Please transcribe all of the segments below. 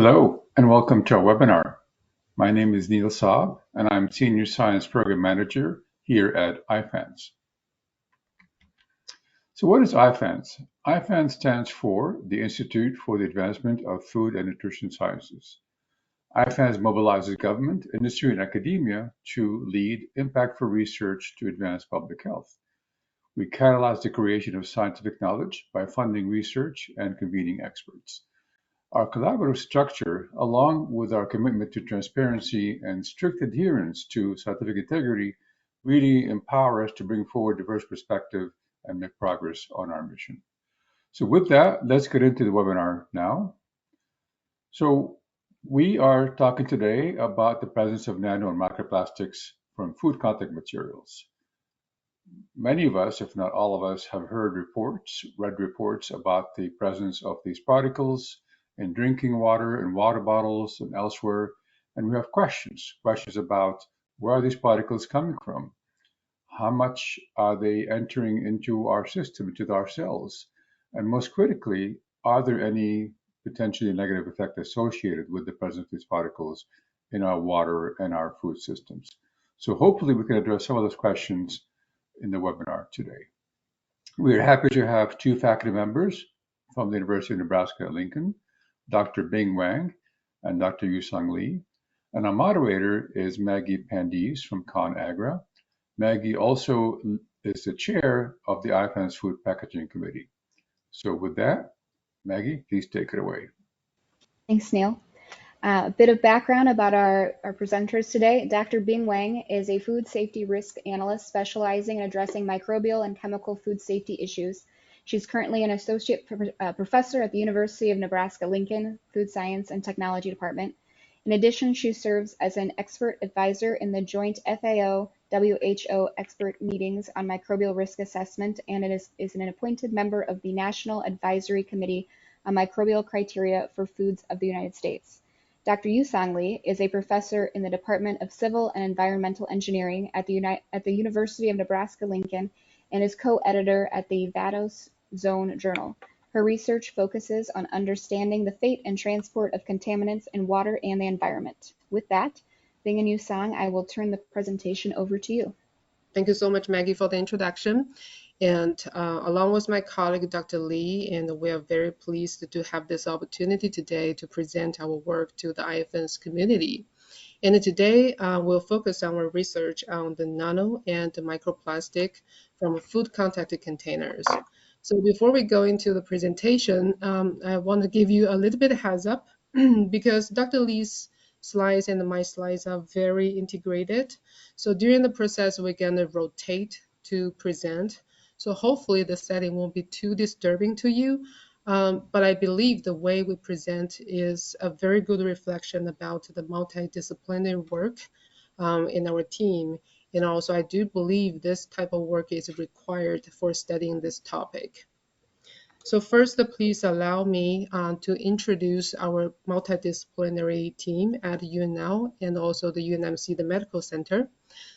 Hello, and welcome to our webinar. My name is Neil Saab, and I'm Senior Science Program Manager here at IAFNS. So what is IAFNS? IAFNS stands for the Institute for the Advancement of Food and Nutrition Sciences. IAFNS mobilizes government, industry, and academia to lead impactful research to advance public health. We catalyze the creation of scientific knowledge by funding research and convening experts. Our collaborative structure, along with our commitment to transparency and strict adherence to scientific integrity, really empower us to bring forward diverse perspective and make progress on our mission. So with that, let's get into the webinar now. So we are talking today about the presence of nano and microplastics from food contact materials. Many of us, if not all of us, have heard reports, read reports about the presence of these particles in drinking water, in water bottles, and elsewhere. And we have questions about where are these particles coming from? How much are they entering into our system, into our cells? And most critically, are there any potentially negative effects associated with the presence of these particles in our water and our food systems? So hopefully we can address some of those questions in the webinar today. We are happy to have two faculty members from the University of Nebraska at Lincoln, Dr. Bing Wang and Dr. Yusong Lee. And our moderator is Maggie Pandiz from ConAgra. Maggie also is the chair of the IAFNS Food Packaging Committee. So with that, Maggie, please take it away. Thanks, Neil. A bit of background about our presenters today. Dr. Bing Wang is a food safety risk analyst specializing in addressing microbial and chemical food safety issues. She's currently an associate professor at the University of Nebraska-Lincoln Food Science and Technology Department. In addition, she serves as an expert advisor in the joint FAO-WHO expert meetings on microbial risk assessment and is an appointed member of the National Advisory Committee on Microbial Criteria for Foods of the United States. Dr. Yusong Lee is a professor in the Department of Civil and Environmental Engineering at the University of Nebraska-Lincoln and is co-editor at the Vados Zone Journal. Her research focuses on understanding the fate and transport of contaminants in water and the environment. With that, Bing and Yusong, I will turn the presentation over to you. Thank you so much, Maggie, for the introduction. And along with my colleague, Dr. Lee, and we are very pleased to have this opportunity today to present our work to the IAFNS community. And today we'll focus our research on the nano and the microplastic from food contact containers. So before we go into the presentation, I want to give you a little bit of heads up because Dr. Lee's slides and my slides are very integrated. So during the process, we're going to rotate to present. So hopefully the setting won't be too disturbing to you, but I believe the way we present is a very good reflection about the multidisciplinary work in our team. And also I do believe this type of work is required for studying this topic. So first, please allow me to introduce our multidisciplinary team at UNL and also the UNMC, the Medical Center.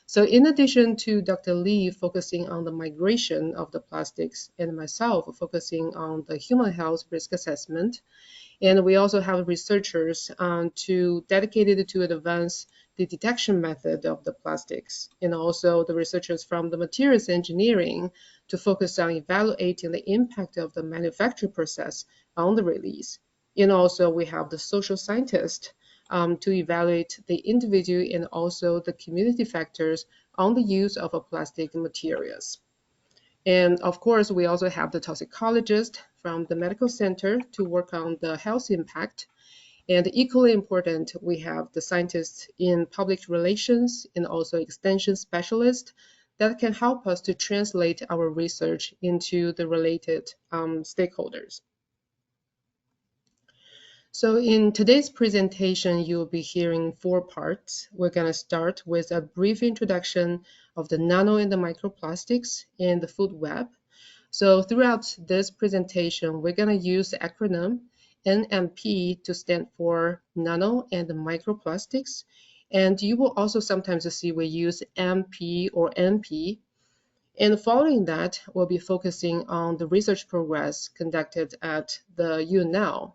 So in addition to Dr. Lee focusing on the migration of the plastics and myself focusing on the human health risk assessment, and we also have researchers dedicated to advance the detection method of the plastics, and also the researchers from the materials engineering to focus on evaluating the impact of the manufacture process on the release. And also we have the social scientists to evaluate the individual and also the community factors on the use of plastic materials. And of course, we also have the toxicologist from the medical center to work on the health impact. And equally important, we have the scientists in public relations and also extension specialists that can help us to translate our research into the related stakeholders. So in today's presentation, you'll be hearing 4 parts. We're going to start with a brief introduction of the nano and the microplastics in the food web. So throughout this presentation, we're going to use the acronym NMP to stand for nano and the microplastics. And you will also sometimes see we use MP or NP. And following that, we'll be focusing on the research progress conducted at the UNL.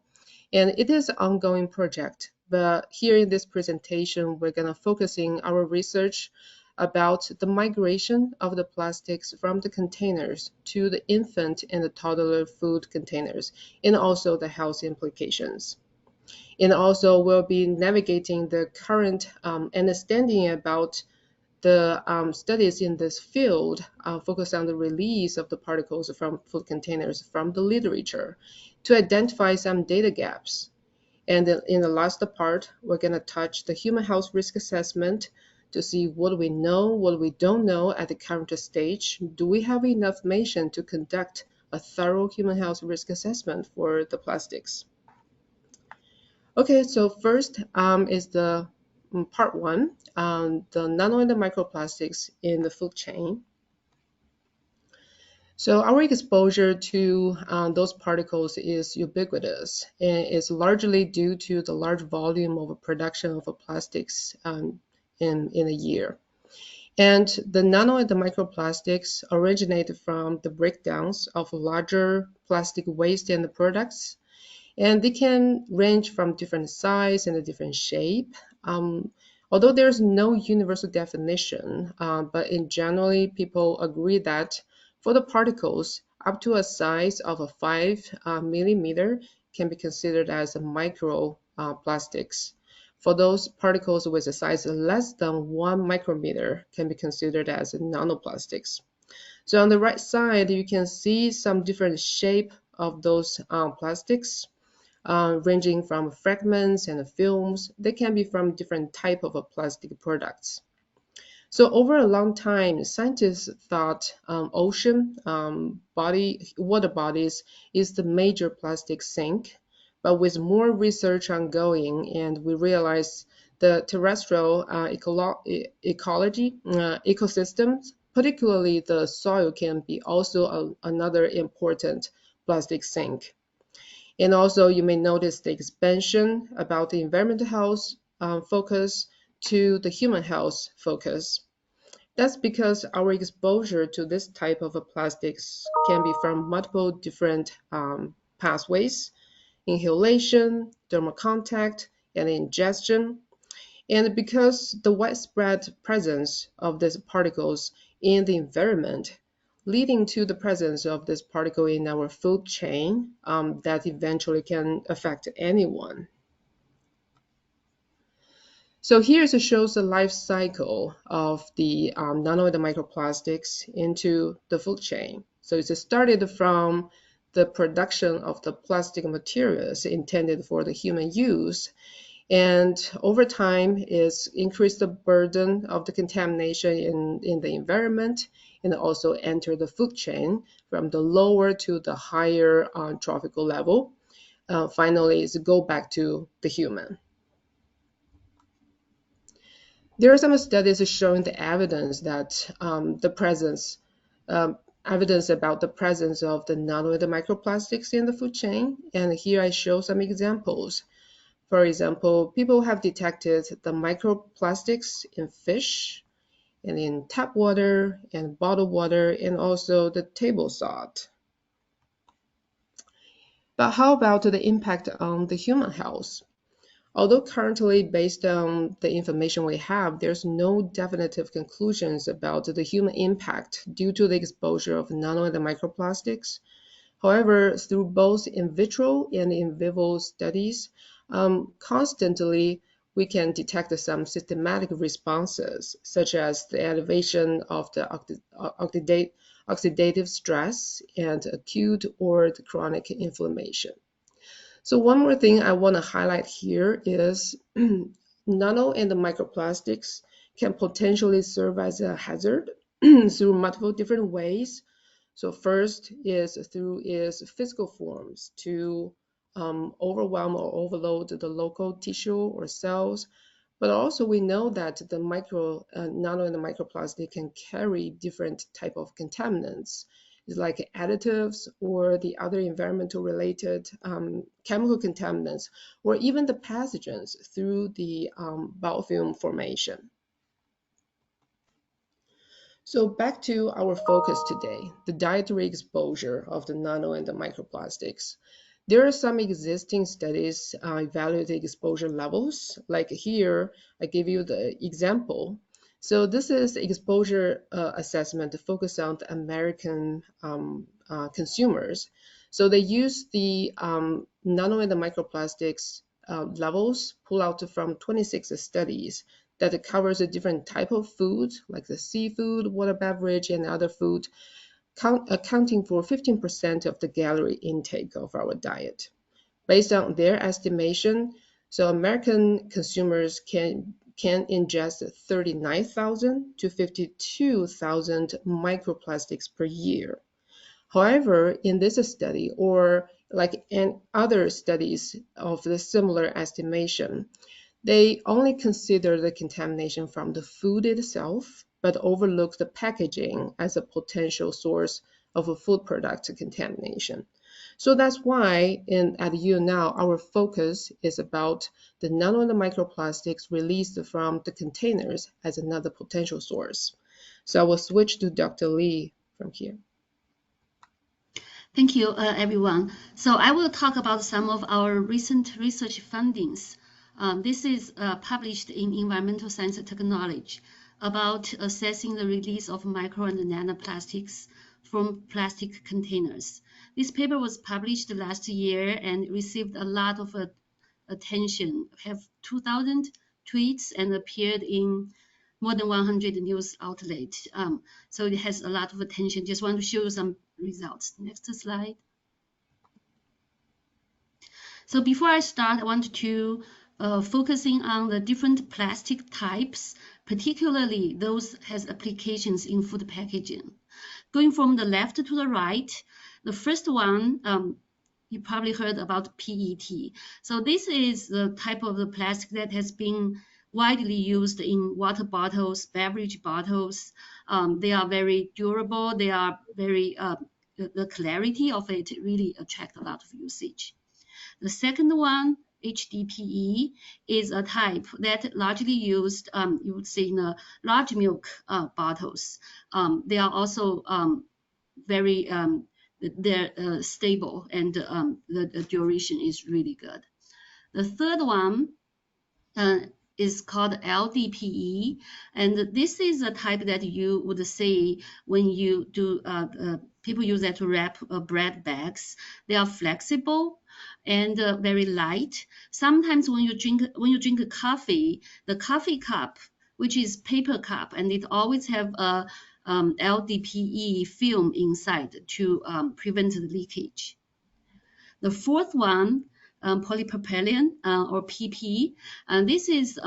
And it is an ongoing project, but here in this presentation, we're going to focusing our research about the migration of the plastics from the containers to the infant and the toddler food containers, and also the health implications. And also we'll be navigating the current understanding about the studies in this field focus on the release of the particles from food containers from the literature to identify some data gaps. And then in the last part, we're going to touch the human health risk assessment to see what we know, what we don't know at the current stage. Do we have enough information to conduct a thorough human health risk assessment for the plastics? Okay, so first is the part one, the nano and the microplastics in the food chain. So our exposure to those particles is ubiquitous, and it's largely due to the large volume of production of plastics in a year. And the nano and the microplastics originate from the breakdowns of larger plastic waste and products, and they can range from different size and a different shape. Although there's no universal definition, but in generally people agree that for the particles up to a size of a 5 millimeter can be considered as a micro plastics. For those particles with a size less than 1 micrometer can be considered as nanoplastics. So on the right side, you can see some different shape of those plastics. Ranging from fragments and films. They can be from different type of plastic products. So over a long time, scientists thought ocean water bodies is the major plastic sink. But with more research ongoing, and we realize the terrestrial ecosystems, particularly the soil, can be also another important plastic sink. And also you may notice the expansion about the environmental health focus to the human health focus. That's because our exposure to this type of plastics can be from multiple different pathways: inhalation, thermal contact, and ingestion. And because the widespread presence of these particles in the environment, leading to the presence of this particle in our food chain that eventually can affect anyone. So here it shows the life cycle of the nano and the microplastics into the food chain. So it started from the production of the plastic materials intended for the human use, and over time is increased the burden of the contamination in the environment, and also enter the food chain from the lower to the higher trophical level. Finally is go back to the human. There are some studies showing the evidence that evidence about the presence of the nano and the microplastics in the food chain, and here I show some examples. For example, people have detected the microplastics in fish and in tap water and bottled water and also the table salt. But how about the impact on the human health? Although currently, based on the information we have, there's no definitive conclusions about the human impact due to the exposure of nano and the microplastics. However, through both in vitro and in vivo studies, constantly we can detect some systematic responses, such as the elevation of the oxidative stress and acute or the chronic inflammation. So one more thing I want to highlight here is nano and the microplastics can potentially serve as a hazard through multiple different ways. So first is through its physical forms to overwhelm or overload the local tissue or cells. But also we know that the nano and the microplastic can carry different type of contaminants, like additives or the other environmental related chemical contaminants, or even the pathogens through the biofilm formation. So back to our focus today, the dietary exposure of the nano and the microplastics. There are some existing studies evaluating exposure levels. Like here, I give you the example. So this is exposure assessment focused on the American consumers. So they use the nano and the microplastics levels pulled out from 26 studies that covers a different type of food, like the seafood, water, beverage, and other food, accounting for 15% of the calorie intake of our diet. Based on their estimation, so American consumers can ingest 39,000 to 52,000 microplastics per year. However, in this study, or like in other studies of the similar estimation, they only consider the contamination from the food itself, but overlook the packaging as a potential source of a food product contamination. So that's why at UNL, our focus is about the nano and the microplastics released from the containers as another potential source. So I will switch to Dr. Lee from here. Thank you, everyone. So I will talk about some of our recent research findings. This is published in Environmental Science and Technology about assessing the release of micro and nanoplastics from plastic containers. This paper was published last year and received a lot of attention, have 2,000 tweets and appeared in more than 100 news outlets. So it has a lot of attention. Just want to show you some results. Next slide. So before I start, I want to focusing on the different plastic types, particularly those has applications in food packaging. Going from the left to the right, the first one, you probably heard about PET. So this is the type of the plastic that has been widely used in water bottles, beverage bottles. They are very durable. They are very, the clarity of it really attract a lot of usage. The second one, HDPE, is a type that largely used, you would say, in large milk bottles. They are also very they're stable, and the duration is really good. The third one is called LDPE, and this is a type that you would see when you do people use that to wrap bread bags. They are flexible and very light. Sometimes when you drink a coffee, the coffee cup, which is paper cup, and it always have a LDPE film inside to prevent the leakage. The fourth one, polypropylene or PP, this is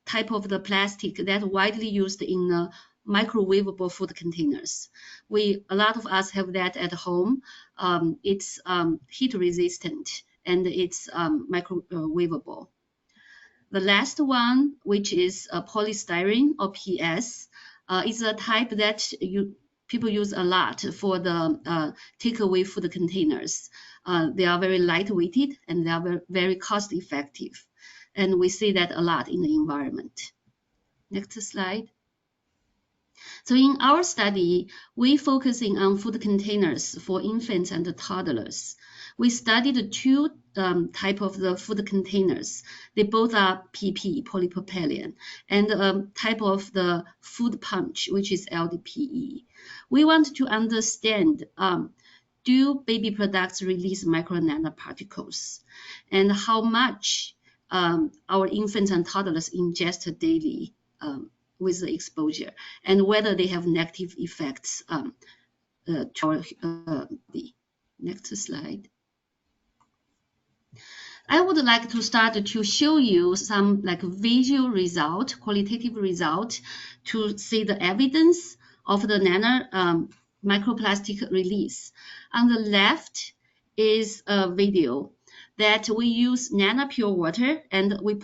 type of the plastic that widely used in microwavable food containers. A lot of us have that at home. It's heat resistant and it's microwavable. The last one, which is polystyrene or PS, is a type that people use a lot for the takeaway food containers. They are very lightweighted and they are very cost effective. And we see that a lot in the environment. Next slide. So in our study, we're focusing on food containers for infants and toddlers. We studied two type of the food containers. They both are PP, polypropylene, and type of the food punch, which is LDPE. We want to understand, do baby products release micro and nanoparticles, and how much our infants and toddlers ingest daily with the exposure, and whether they have negative effects to our body. Next slide. I would like to start to show you some like visual result, qualitative result, to see the evidence of the nano microplastic release. On the left is a video that we use nano pure water, and we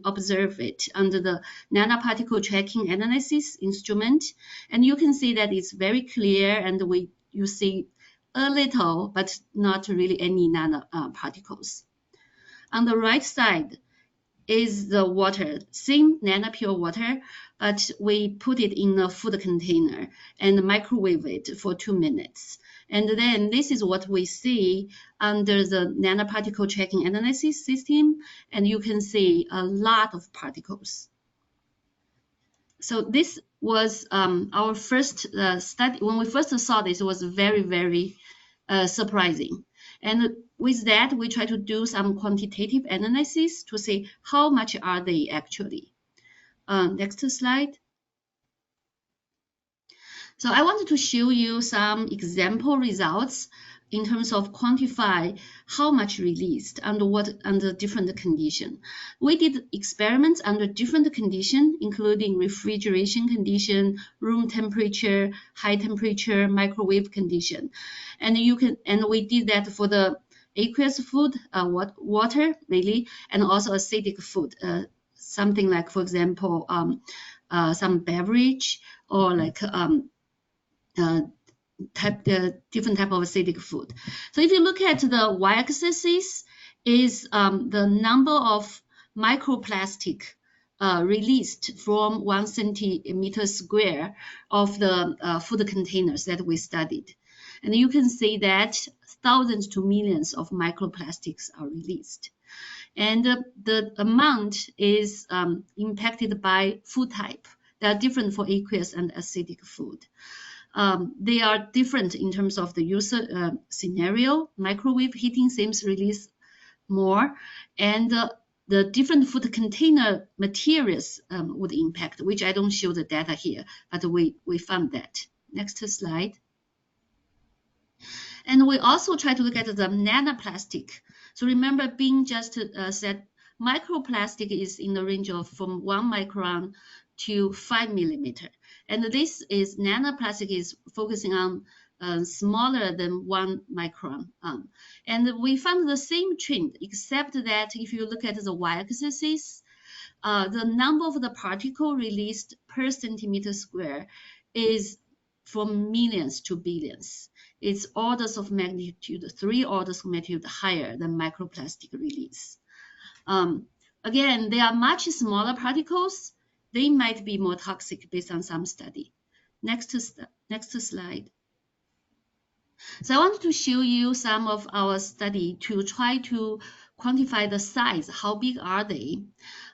observe it under the nanoparticle tracking analysis instrument, and you can see that it's very clear, and you see a little, but not really any nano particles. On the right side is the water, same nano pure water, but we put it in a food container and microwave it for 2 minutes. And then this is what we see under the nanoparticle tracking analysis system. And you can see a lot of particles. So this was our first study. When we first saw this, it was very, very surprising. And with that, we try to do some quantitative analysis to see how much are they actually. Next slide. So I wanted to show you some example results in terms of quantify how much released under different condition. We did experiments under different condition, including refrigeration condition, room temperature, high temperature, microwave condition, and we did that for the aqueous food, water mainly, and also acidic food, something like, for example, some beverage or like different type of acidic food. So if you look at the y-axis is the number of microplastic released from 1 centimeter square of the food containers that we studied. And you can see that thousands to millions of microplastics are released. And the amount is impacted by food type. They are different for aqueous and acidic food. They are different in terms of the user scenario. Microwave heating seems release more, and the different food container materials would impact, which I don't show the data here, but we found that. Next slide. And we also try to look at the nanoplastic. So remember, Bing just said microplastic is in the range of from 1 micron to 5 millimeter. And this is nanoplastic is focusing on smaller than 1 micron. And we found the same trend, except that if you look at the y-axis, the number of the particle released per centimeter square is from millions to billions. It's orders of magnitude, 3 orders of magnitude higher than microplastic release. Again, they are much smaller particles. They might be more toxic based on some study. Next slide. So I wanted to show you some of our study to try to quantify the size. How big are they?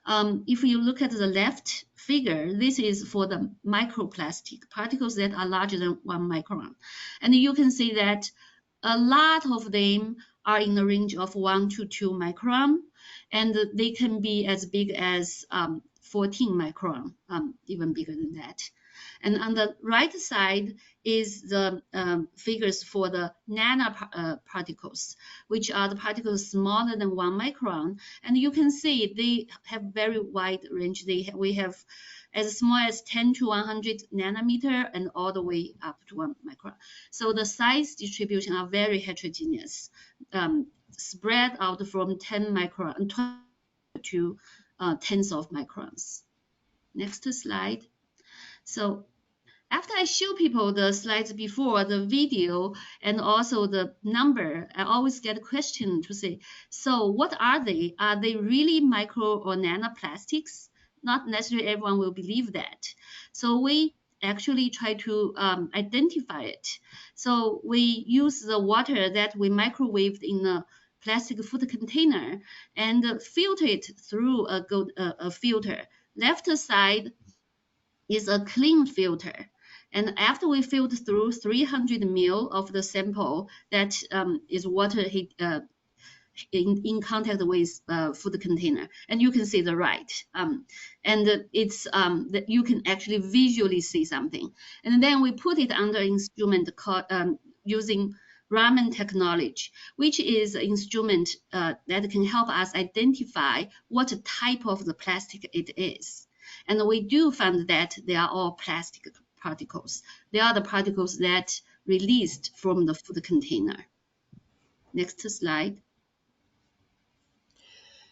If you look at the left figure, this is for the microplastic particles that are larger than 1 micron. And you can see that a lot of them are in the range of 1 to 2 micron, and they can be as big as 14 micron, even bigger than that. And on the right side is the figures for the nanoparticles, which are the particles smaller than 1 micron. And you can see they have very wide range. We have as small as 10 to 100 nanometer and all the way up to 1 micron. So the size distribution are very heterogeneous, spread out from 10 micron to tens of microns. Next slide. So after I show people the slides before, the video, and also the number, I always get a question to say, so what are they? Are they really micro or nanoplastics? Not necessarily everyone will believe that. So we actually try to identify it. So we use the water that we microwaved in a plastic food container and filter it through a filter. Left side is a clean filter. And after we filter through 300 ml of the sample that is water in contact with food container, and you can see the right, and it's that you can actually visually see something. And then we put it under instrument called using Raman technology, which is an instrument that can help us identify what type of the plastic it is. And we do find that they are all plastic particles. They are the particles that released from the food container. Next slide.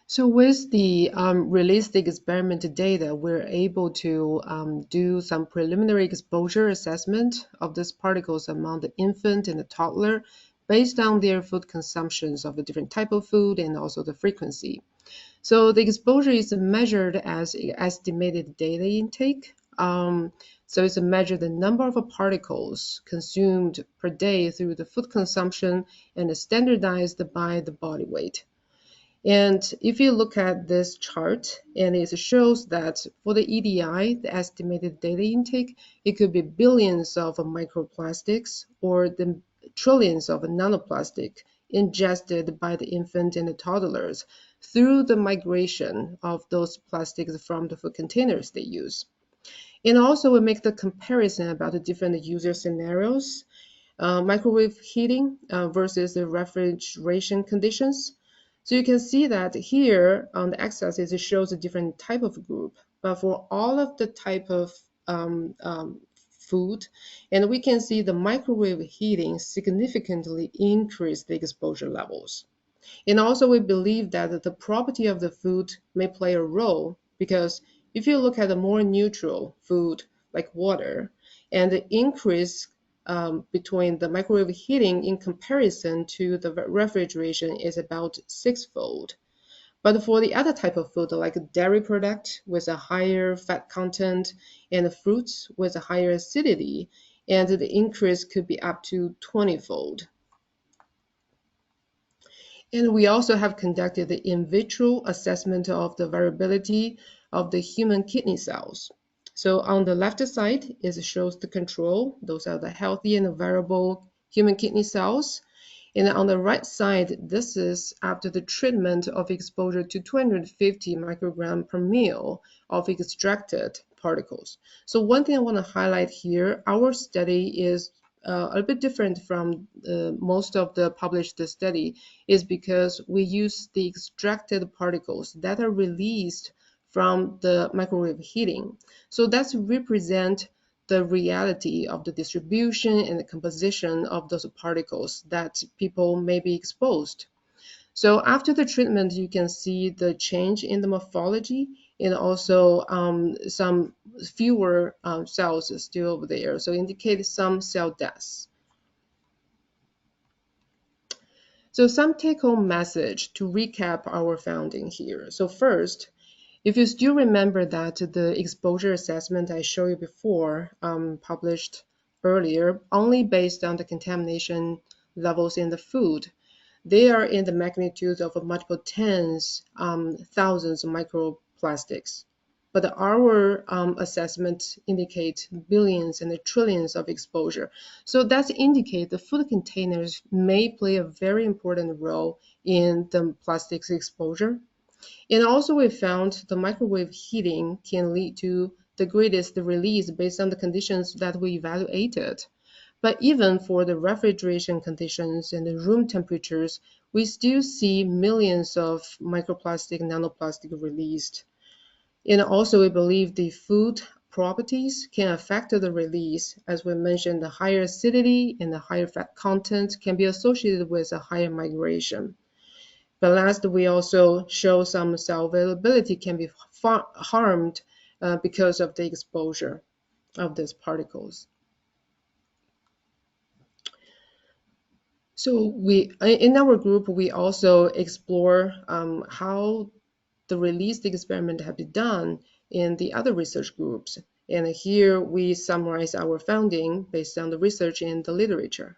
So with the realistic experiment data, we're able to do some preliminary exposure assessment of these particles among the infant and the toddler based on their food consumptions of a different type of food and also the frequency. So the exposure is measured as estimated daily intake So it's a measure the number of particles consumed per day through the food consumption and is standardized by the body weight. And if you look at this chart, and it shows that for the EDI, the estimated daily intake, it could be billions of microplastics or the trillions of nanoplastic ingested by the infant and the toddlers through the migration of those plastics from the food containers they use. And also we make the comparison about the different user scenarios, microwave heating versus the refrigeration conditions. So you can see that here on the x-axis, it shows a different type of group, but for all of the type of food, and we can see the microwave heating significantly increase the exposure levels. And also we believe that the property of the food may play a role, because if you look at a more neutral food like water, and the increase between the microwave heating in comparison to the refrigeration is about 6-fold. But for the other type of food, like a dairy product with a higher fat content and fruits with a higher acidity, and the increase could be up to 20-fold. And we also have conducted the in vitro assessment of the variability of the human kidney cells. So on the left side, it shows the control. Those are the healthy and variable human kidney cells. And on the right side, this is after the treatment of exposure to 250 microgram per ml of extracted particles. So one thing I want to highlight here, our study is a little bit different from most of the published study, is because we use the extracted particles that are released from the microwave heating. So that's represent the reality of the distribution and the composition of those particles that people may be exposed. So after the treatment, you can see the change in the morphology, and also some fewer cells are still over there, so indicate some cell deaths. So some take-home message to recap our finding here. So first, if you still remember that the exposure assessment I showed you before, published earlier, only based on the contamination levels in the food, they are in the magnitude of multiple tens, thousands of microplastics. But our assessment indicates billions and trillions of exposure. So that indicates the food containers may play a very important role in the plastics exposure. And also we found the microwave heating can lead to the greatest release based on the conditions that we evaluated. But even for the refrigeration conditions and the room temperatures, we still see millions of microplastic, nanoplastic released. And also we believe the food properties can affect the release. As we mentioned, the higher acidity and the higher fat content can be associated with a higher migration. But last, we also show some cell availability can be harmed because of the exposure of these particles. So in our group, we also explore how the release experiment have been done in the other research groups. And here we summarize our finding based on the research in the literature.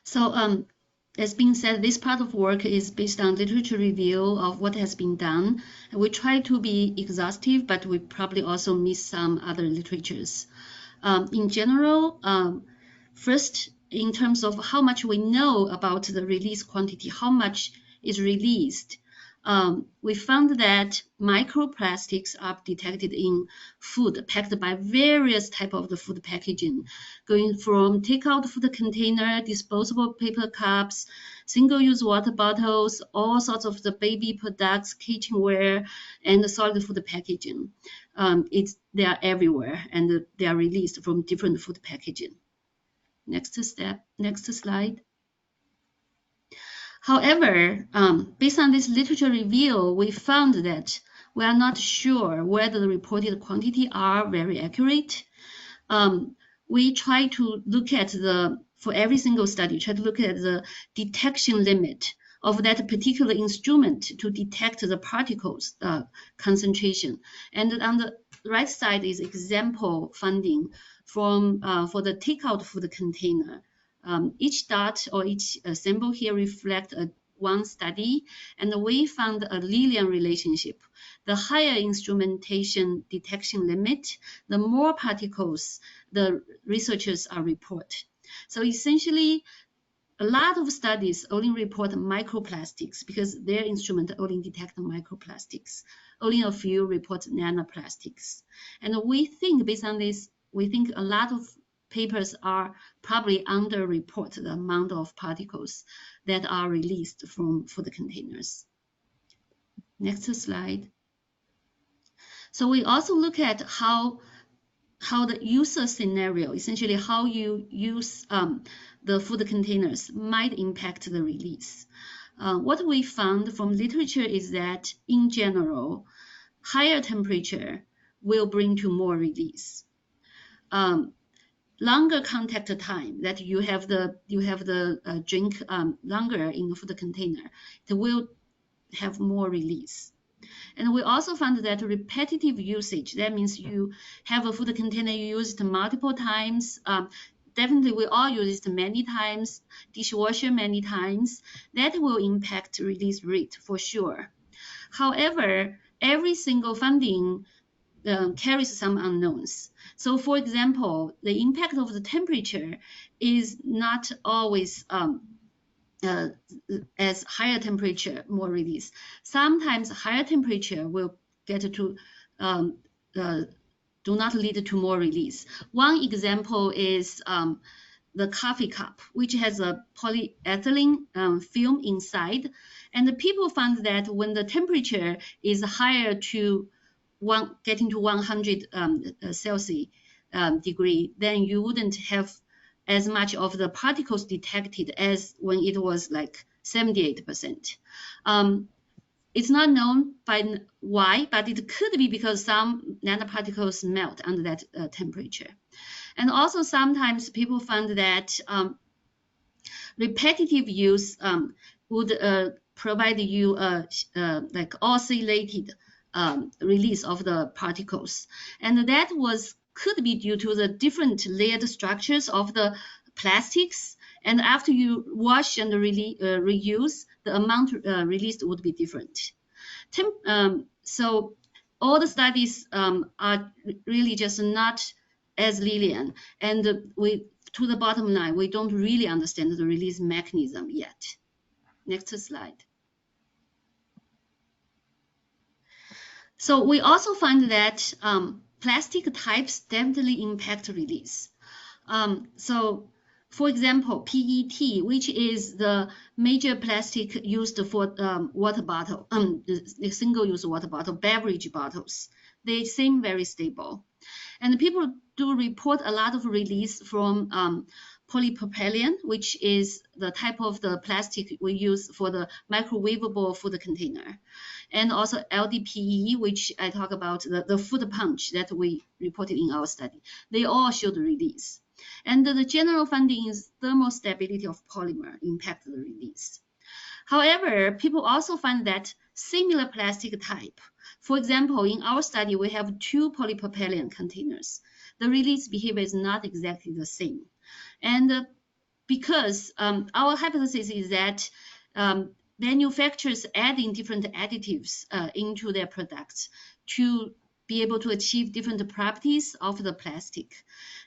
So as being said, this part of work is based on literature review of what has been done. We try to be exhaustive, but we probably also miss some other literatures. In general, first, in terms of how much we know about the release quantity, how much is released, we found that microplastics are detected in food packed by various types of the food packaging, going from takeout food container, disposable paper cups, single-use water bottles, all sorts of the baby products, kitchenware, and the solid food packaging. They are everywhere, and they are released from different food packaging. Next slide. However, based on this literature review, we found that we are not sure whether the reported quantity are very accurate. We try to look at for every single study, try to look at the detection limit of that particular instrument to detect the particles concentration. And on the right side is example funding from for the takeout food container. Each dot or each symbol here reflect one study, and we found a linear relationship. The higher instrumentation detection limit, the more particles the researchers are report. So essentially, a lot of studies only report microplastics because their instrument only detect microplastics. Only a few report nanoplastics. And we think based on this, we think a lot of papers are probably underreport the amount of particles that are released from food containers. Next slide. So we also look at how the user scenario, essentially how you use the food containers might impact the release. What we found from literature is that in general, higher temperature will bring to more release. Longer contact time, that you have the drink longer in the food container, it will have more release. And we also found that repetitive usage, that means you have a food container, you use it multiple times. Definitely we all use it many times, dishwasher many times, that will impact release rate for sure. However, every single funding carries some unknowns. So for example, the impact of the temperature is not always as higher temperature, more release. Sometimes higher temperature will get to do not lead to more release. One example is the coffee cup, which has a polyethylene film inside, and the people found that when the temperature is higher to getting to 100 Celsius degree, then you wouldn't have as much of the particles detected as when it was like 78%. It's not known by why, but it could be because some nanoparticles melt under that temperature. And also sometimes people find that repetitive use would provide you like oscillated release of the particles. And that could be due to the different layered structures of the plastics. And after you wash and reuse, the amount released would be different. So all the studies are really just not as linear. And to the bottom line, we don't really understand the release mechanism yet. Next slide. So we also find that plastic types definitely impact release. So for example, PET, which is the major plastic used for water bottle, the single-use water bottle, beverage bottles, they seem very stable. And people do report a lot of release from polypropylene, which is the type of the plastic we use for the microwavable food container. And also LDPE, which I talk about, the food punch that we reported in our study. They all showed release. And the general finding is thermal stability of polymer impact the release. However, people also find that similar plastic type, for example, in our study, we have 2 polypropylene containers. The release behavior is not exactly the same. And because our hypothesis is that manufacturers adding different additives into their products to be able to achieve different properties of the plastic.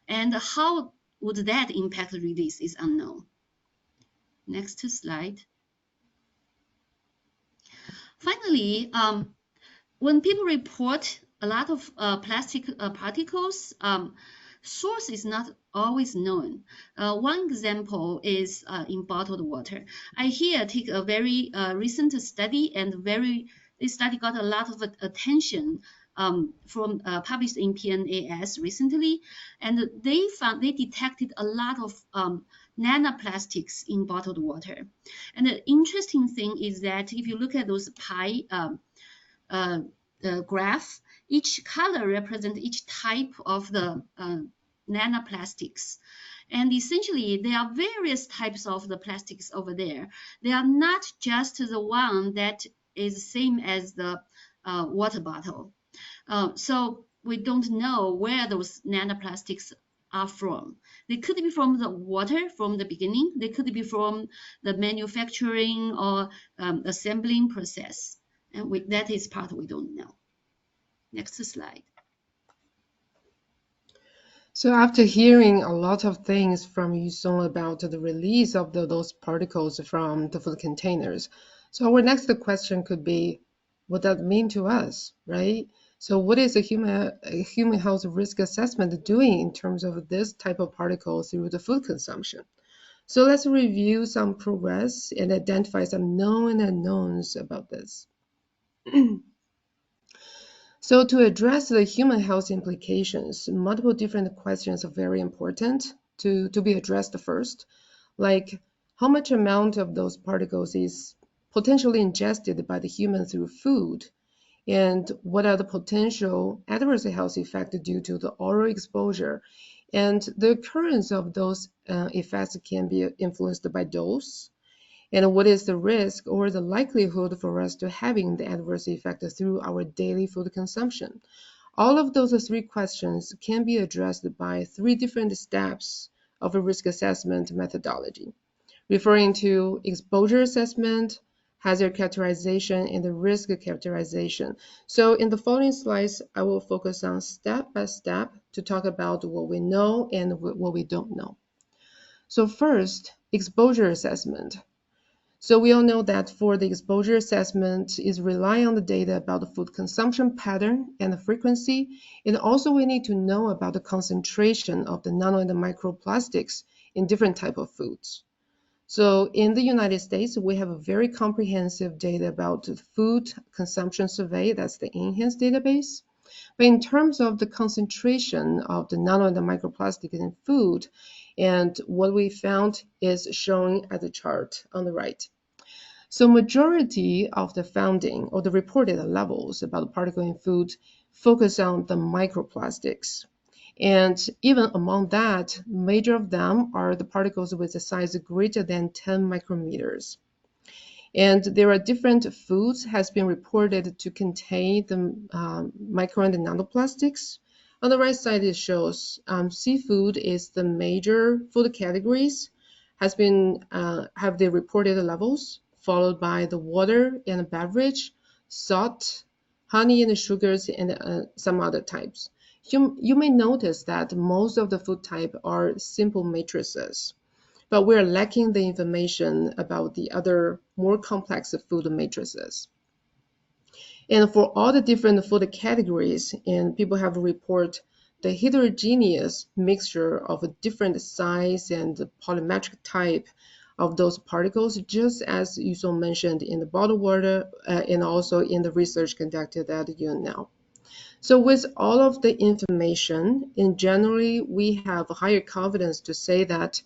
And how would that impact the release is unknown. Next slide. Finally, when people report a lot of plastic particles, source is not always known. One example is in bottled water. I here take a very recent study, and this study got a lot of attention from published in PNAS recently, and they detected a lot of nanoplastics in bottled water. And the interesting thing is that if you look at those pie graph, each color represents each type of the nanoplastics. And essentially, there are various types of the plastics over there. They are not just the one that is same as the water bottle. So we don't know where those nanoplastics are from. They could be from the water from the beginning. They could be from the manufacturing or assembling process. And that is part we don't know. Next slide. So after hearing a lot of things from Yusong about the release of those particles from the food containers, so our next question could be, what does that mean to us, right? So what is a human health risk assessment doing in terms of this type of particles through the food consumption? So let's review some progress and identify some known and unknowns about this. So to address the human health implications, multiple different questions are very important to be addressed first, like how much amount of those particles is potentially ingested by the human through food, and what are the potential adverse health effects due to the oral exposure, and the occurrence of those effects can be influenced by dose, and what is the risk or the likelihood for us to having the adverse effect through our daily food consumption. All of those three questions can be addressed by three different steps of a risk assessment methodology, referring to exposure assessment, hazard characterization, and the risk characterization. So in the following slides, I will focus on step by step to talk about what we know and what we don't know. So first, exposure assessment. So we all know that for the exposure assessment is rely on the data about the food consumption pattern and the frequency. And also we need to know about the concentration of the nano and the microplastics in different type of foods. So in the United States, we have a very comprehensive data about the food consumption survey, that's the enhanced database. But in terms of the concentration of the nano and the microplastic in food, and what we found is shown at the chart on the right. So majority of the finding or the reported levels about particle in food focus on the microplastics. And even among that, major of them are the particles with a size greater than 10 micrometers. And there are different foods has been reported to contain the micro and the nanoplastics. On the right side, it shows seafood is the major food categories, has been have the reported levels, followed by the water and the beverage, salt, honey and the sugars, and some other types. You may notice that most of the food type are simple matrices, but we're lacking the information about the other more complex food matrices. And for all the different food categories, and people have report the heterogeneous mixture of a different size and polymetric type of those particles, just as Yusong mentioned in the bottled water and also in the research conducted at UNL. So with all of the information, in generally, we have a higher confidence to say that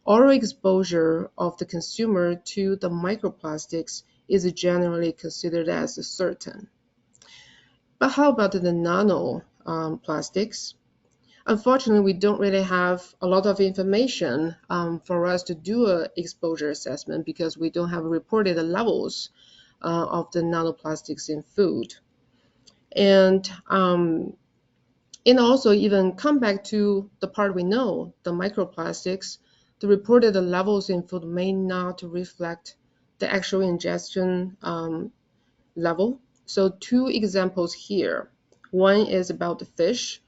oral exposure of the consumer to the microplastics is generally considered as certain. But how about the nano plastics? Unfortunately, we don't really have a lot of information for us to do an exposure assessment because we don't have reported levels of the nanoplastics in food. And also even come back to the part we know, the microplastics, the reported levels in food may not reflect the actual ingestion level. So two examples here. One is about the fish.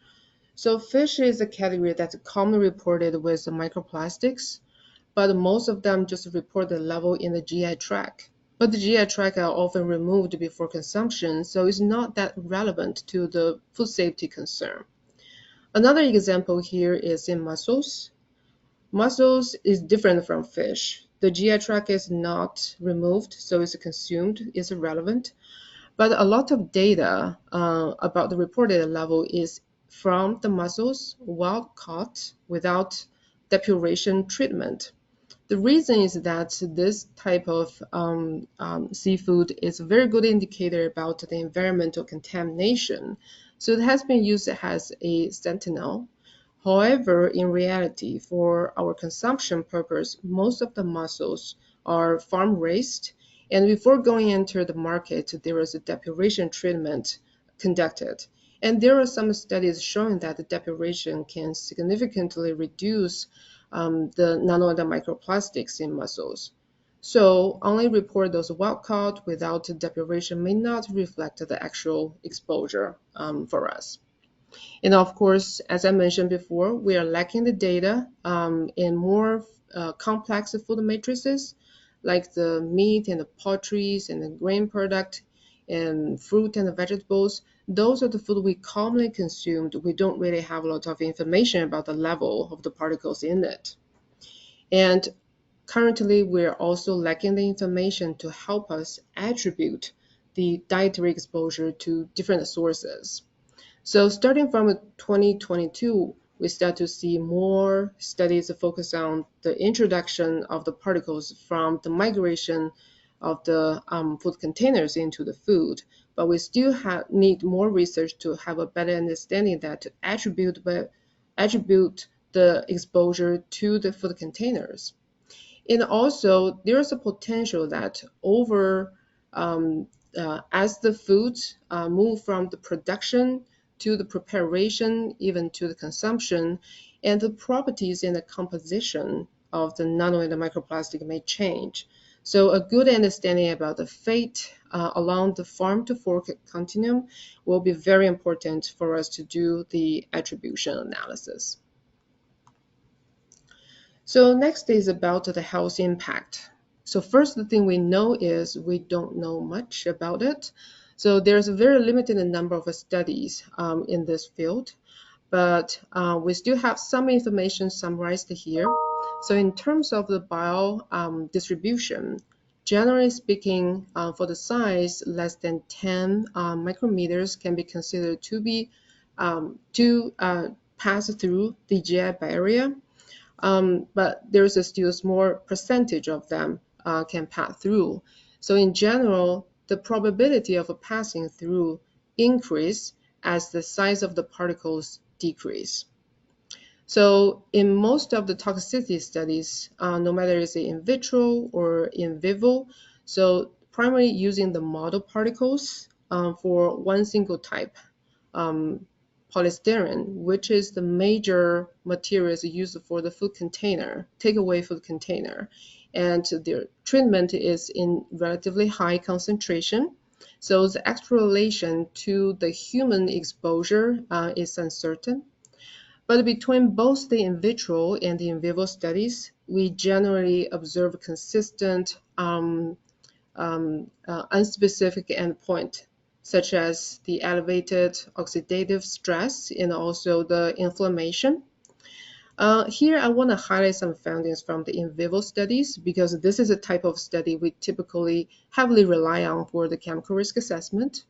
So fish is a category that's commonly reported with the microplastics, but most of them just report the level in the GI tract. But the GI tract are often removed before consumption, so it's not that relevant to the food safety concern. Another example here is in mussels. Mussels is different from fish. The GI tract is not removed, so it's consumed, it's irrelevant. But a lot of data about the reported level is from the mussels wild caught without depuration treatment. The reason is that this type of seafood is a very good indicator about the environmental contamination. So it has been used as a sentinel However, in reality, for our consumption purpose, most of the mussels are farm-raised, and before going into the market, there is a depuration treatment conducted. And there are some studies showing that the depuration can significantly reduce the nano and microplastics in mussels. So only report those wild caught without depuration may not reflect the actual exposure for us. And of course, as I mentioned before, we are lacking the data in more complex food matrices like the meat and the poultries and the grain product and fruit and the vegetables. Those are the food we commonly consumed. We don't really have a lot of information about the level of the particles in it. And currently, we're also lacking the information to help us attribute the dietary exposure to different sources. So starting from 2022, we start to see more studies focus on the introduction of the particles from the migration of the food containers into the food. But we still need more research to have a better understanding that to attribute the exposure to the food containers. And also, there is a potential that as the foods move from the production to the preparation, even to the consumption, and the properties and the composition of the nano and the microplastic may change. So a good understanding about the fate along the farm to fork continuum will be very important for us to do the attribution analysis. So next is about the health impact. So first, the thing we know is we don't know much about it. So there's a very limited number of studies in this field, but we still have some information summarized here. So in terms of the bio distribution, generally speaking, for the size less than 10 micrometers can be considered to be pass through the GI barrier. But there's still a small percentage of them can pass through. So in general, the probability of passing through increase as the size of the particles decrease. So in most of the toxicity studies, no matter is it in vitro or in vivo, so primarily using the model particles for one single type, polystyrene, which is the major materials used for the food container, takeaway food container. And their treatment is in relatively high concentration. So the actual relation to the human exposure is uncertain. But between both the in vitro and the in vivo studies, we generally observe consistent unspecific endpoint, such as the elevated oxidative stress and also the inflammation. Here, I want to highlight some findings from the in vivo studies because this is a type of study we typically heavily rely on for the chemical risk assessment.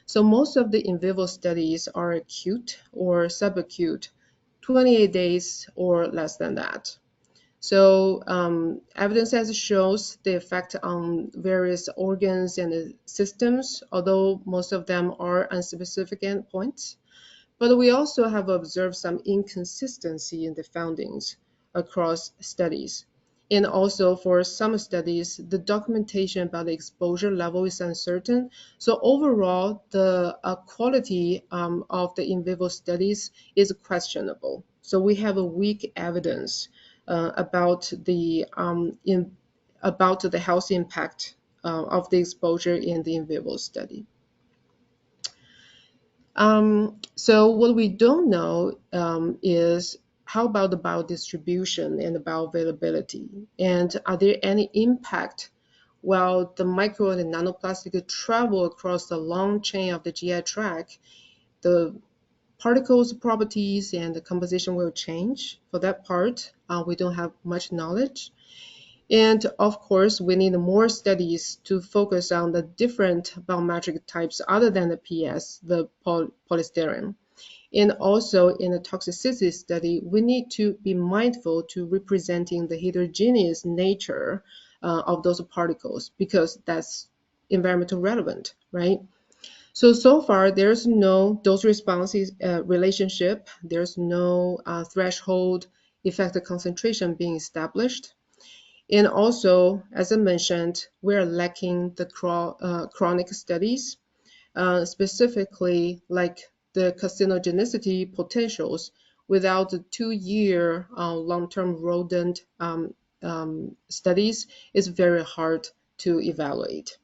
So most of the in vivo studies are acute or subacute, 28 days or less than that. So evidence as shows the effect on various organs and systems, although most of them are unspecific endpoints. But we also have observed some inconsistency in the findings across studies. And also for some studies, the documentation about the exposure level is uncertain. So overall, the quality of the in vivo studies is questionable. So we have a weak evidence about the health impact of the exposure in the in vivo study. So what we don't know is how about the biodistribution and the bioavailability, and are there any impact while the micro and the nanoplastic travel across the long chain of the GI tract? The particles properties and the composition will change. For that part, we don't have much knowledge. And of course, we need more studies to focus on the different biometric types other than the PS, the polystyrene. And also in the toxicity study, we need to be mindful to representing the heterogeneous nature of those particles because that's environmental relevant, right? So far, there's no dose response relationship. There's no threshold effective concentration being established. And also, as I mentioned, we're lacking the chronic studies, specifically like the carcinogenicity potentials without the 2-year long-term rodent studies is very hard to evaluate.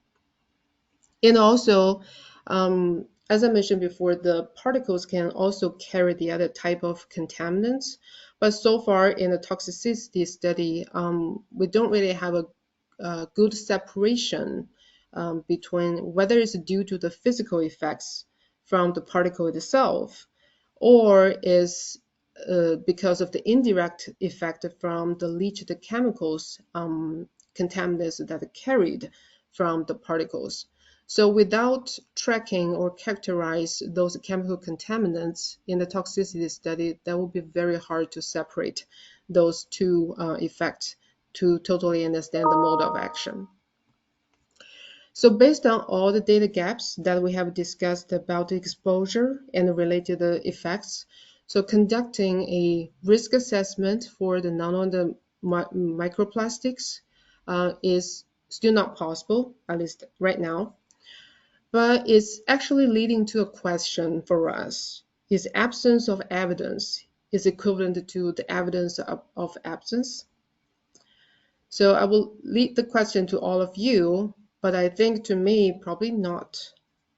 And also, as I mentioned before, the particles can also carry the other type of contaminants. But so far in the toxicity study, we don't really have a good separation between whether it's due to the physical effects from the particle itself or is because of the indirect effect from the leached chemicals, contaminants that are carried from the particles. So without tracking or characterize those chemical contaminants in the toxicity study, that will be very hard to separate those two effects to totally understand the mode of action. So based on all the data gaps that we have discussed about the exposure and related effects, so conducting a risk assessment for the nano and the microplastics is still not possible, at least right now. But it's actually leading to a question for us. Is absence of evidence is equivalent to the evidence of absence? So I will lead the question to all of you, but I think to me, probably not.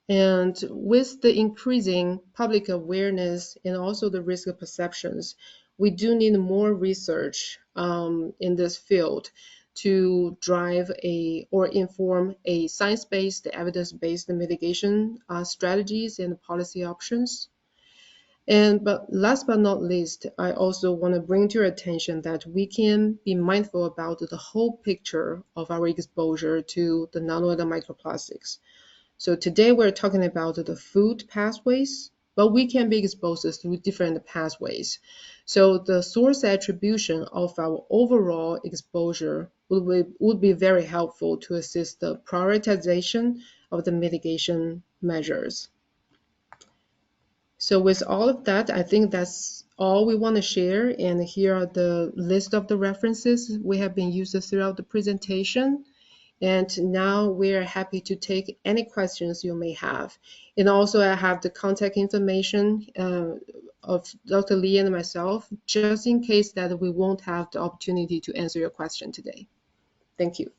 And with the increasing public awareness and also the risk perceptions, we do need more research in this field to drive or inform a science-based, evidence-based mitigation strategies and policy options. But last but not least, I also want to bring to your attention that we can be mindful about the whole picture of our exposure to the nano and the microplastics. So today we're talking about the food pathways, but we can be exposed through different pathways. So the source attribution of our overall exposure would be very helpful to assist the prioritization of the mitigation measures. So with all of that, I think that's all we want to share. And here are the list of the references we have been using throughout the presentation. And now we're happy to take any questions you may have. And also I have the contact information of Dr. Lee and myself, just in case that we won't have the opportunity to answer your question today. Thank you.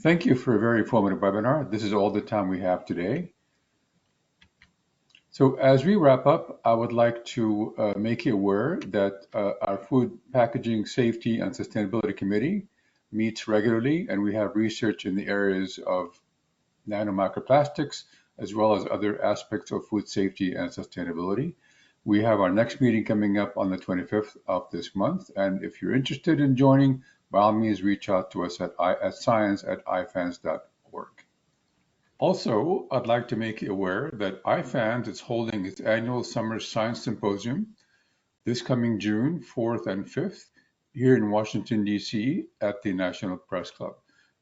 Thank you for a very informative webinar. This is all the time we have today. So as we wrap up, I would like to make you aware that our Food Packaging Safety and Sustainability Committee meets regularly, and we have research in the areas of nano microplastics, as well as other aspects of food safety and sustainability. We have our next meeting coming up on the 25th of this month, and if you're interested in joining, by all means reach out to us at science@ifans.org. Also, I'd like to make you aware that IFANS is holding its annual Summer Science Symposium this coming June 4th and 5th here in Washington, D.C. at the National Press Club.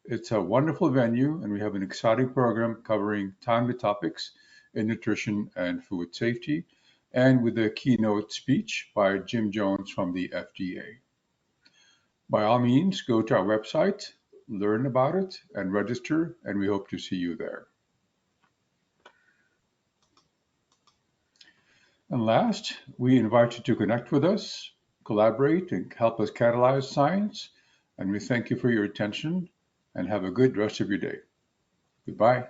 It's a wonderful venue, and we have an exciting program covering timely topics in nutrition and food safety, and with a keynote speech by Jim Jones from the FDA. By all means, go to our website, learn about it, and register, and we hope to see you there. And last, we invite you to connect with us, collaborate, and help us catalyze science. And we thank you for your attention and have a good rest of your day. Goodbye.